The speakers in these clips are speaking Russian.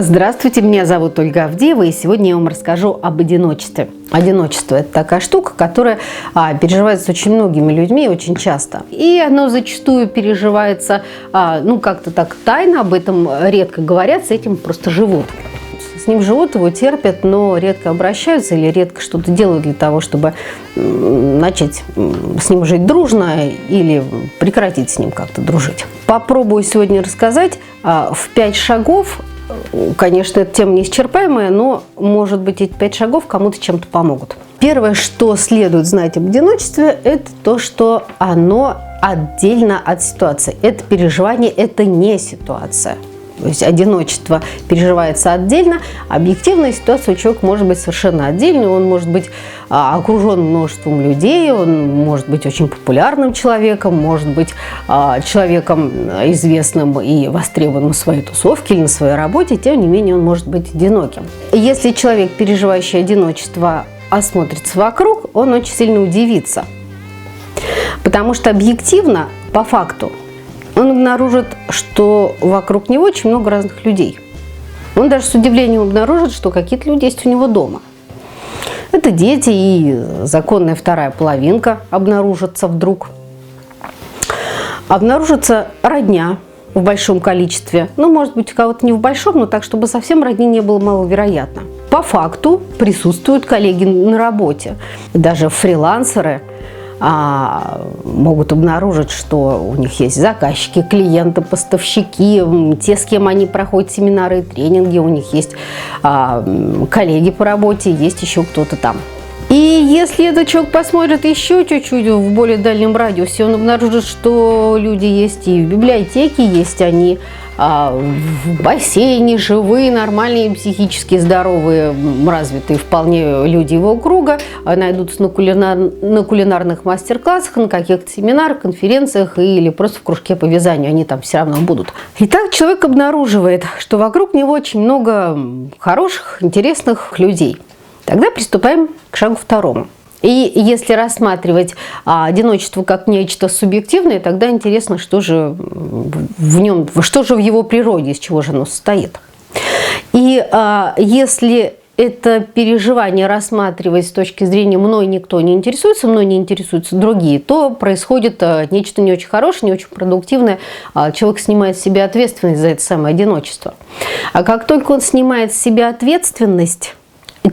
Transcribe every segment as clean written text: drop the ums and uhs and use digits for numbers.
Здравствуйте, меня зовут Ольга Авдеева, и сегодня я вам расскажу об одиночестве. Одиночество – это такая штука, которая переживается очень многими людьми очень часто. И оно зачастую переживается, как-то так тайно, об этом редко говорят, с этим просто живут. С ним живут, его терпят, но редко обращаются или редко что-то делают для того, чтобы начать с ним жить дружно или прекратить с ним как-то дружить. Попробую сегодня рассказать в 5 шагов. Конечно, эта тема неисчерпаемая, но, может быть, эти 5 шагов кому-то чем-то помогут. Первое, что следует знать об одиночестве, это то, что оно отдельно от ситуации. Это переживание, это не ситуация. То есть одиночество переживается отдельно, объективная ситуация у человека может быть совершенно отдельной, он может быть окружен множеством людей, он может быть очень популярным человеком, может быть человеком известным и востребованным в своей тусовке или на своей работе, тем не менее он может быть одиноким. Если человек, переживающий одиночество, осмотрится вокруг, он очень сильно удивится, потому что объективно, по факту, он обнаружит, что вокруг него очень много разных людей. Он даже с удивлением обнаружит, что какие-то люди есть у него дома. Это дети и законная вторая половинка обнаружатся вдруг. Обнаружится родня в большом количестве. Может быть, у кого-то не в большом, но так, чтобы совсем родни не было маловероятно. По факту присутствуют коллеги на работе. Даже фрилансеры могут обнаружить, что у них есть заказчики, клиенты, поставщики, те, с кем они проходят семинары и тренинги, у них есть коллеги по работе, есть еще кто-то там. И если этот человек посмотрит еще чуть-чуть в более дальнем радиусе, он обнаружит, что люди есть и в библиотеке, есть они в бассейне, живые, нормальные, психически здоровые, развитые вполне люди его круга, найдутся на кулинарных мастер-классах, на каких-то семинарах, конференциях или просто в кружке по вязанию, они там все равно будут. Итак, человек обнаруживает, что вокруг него очень много хороших, интересных людей. Тогда приступаем к шагу второму. И если рассматривать одиночество как нечто субъективное, тогда интересно, что же в нем, что же в его природе, из чего же оно состоит. И если это переживание рассматривать с точки зрения «мной никто не интересуется», «мной не интересуются другие», то происходит нечто не очень хорошее, не очень продуктивное. Человек снимает с себя ответственность за это самое одиночество. А как только он снимает с себя ответственность,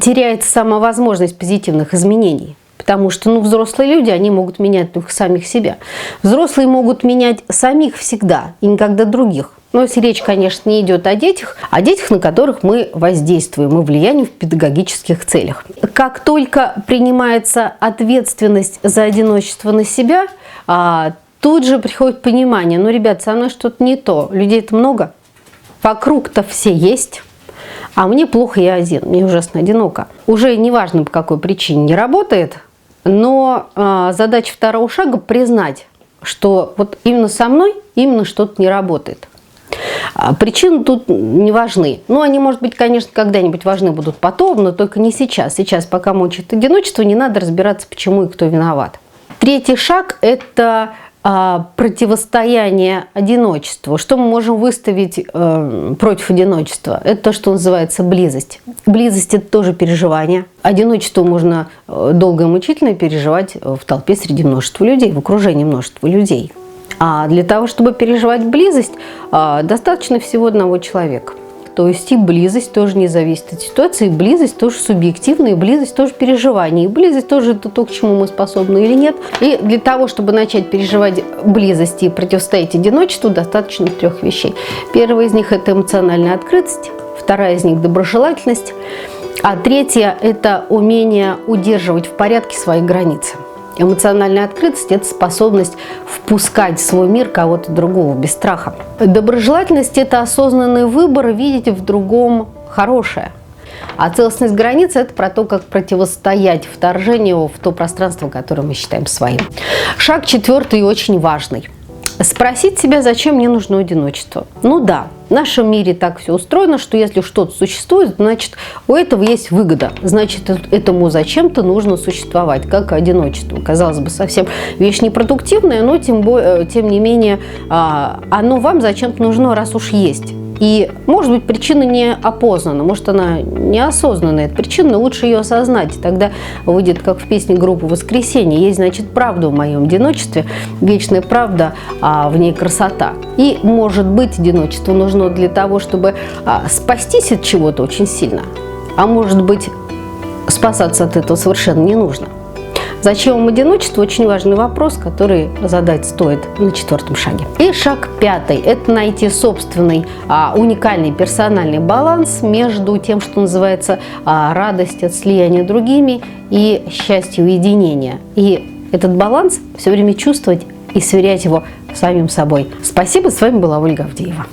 теряется сама возможность позитивных изменений. Потому что взрослые люди, они могут менять только самих себя. Взрослые могут менять самих всегда и никогда других. Но если речь, конечно, не идет о детях, на которых мы воздействуем, мы влияем в педагогических целях. Как только принимается ответственность за одиночество на себя, тут же приходит понимание, ребят, со мной что-то не то, людей-то много, вокруг-то все есть. А мне плохо, я один, мне ужасно одиноко. Уже неважно, по какой причине не работает, но задача второго шага – признать, что вот именно со мной именно что-то не работает. Причины тут не важны. Они, может быть, конечно, когда-нибудь важны будут потом, но только не сейчас. Сейчас, пока мучает одиночество, не надо разбираться, почему и кто виноват. Третий шаг – это противостояние одиночеству. Что мы можем выставить против одиночества? Это то, что называется близость. Близость – это тоже переживание. Одиночество можно долго и мучительно переживать в толпе среди множества людей, в окружении множества людей. А для того, чтобы переживать близость, достаточно всего одного человека. То есть и близость тоже не зависит от ситуации, и близость тоже субъективная, и близость тоже переживание, и близость тоже это то, к чему мы способны или нет. И для того, чтобы начать переживать близость и противостоять одиночеству, достаточно 3 вещей. Первая из них – это эмоциональная открытость, вторая из них – доброжелательность, а третья – это умение удерживать в порядке свои границы. Эмоциональная открытость – это способность впускать в свой мир кого-то другого без страха. Доброжелательность – это осознанный выбор видеть в другом хорошее. А целостность границ – это про то, как противостоять вторжению в то пространство, которое мы считаем своим. Шаг 4 очень важный. Спросить себя, зачем мне нужно одиночество. Да, в нашем мире так все устроено, что если что-то существует, значит, у этого есть выгода. Значит, этому зачем-то нужно существовать, как одиночество. Казалось бы, совсем вещь непродуктивная, но тем не менее оно вам зачем-то нужно, раз уж есть. И, может быть, причина не опознана, может, она неосознанная. Эта причина, но лучше ее осознать. Тогда выйдет, как в песне группы «Воскресенье». Есть, значит, правда в моем одиночестве, вечная правда, а в ней красота. И, может быть, одиночество нужно для того, чтобы спастись от чего-то очень сильно. А может быть, спасаться от этого совершенно не нужно. Зачем вам одиночество? Очень важный вопрос, который задать стоит на 4-м шаге. И шаг 5 – это найти собственный уникальный персональный баланс между тем, что называется радость от слияния с другими и счастье уединения. И этот баланс все время чувствовать и сверять его с самим собой. Спасибо, с вами была Ольга Авдеева.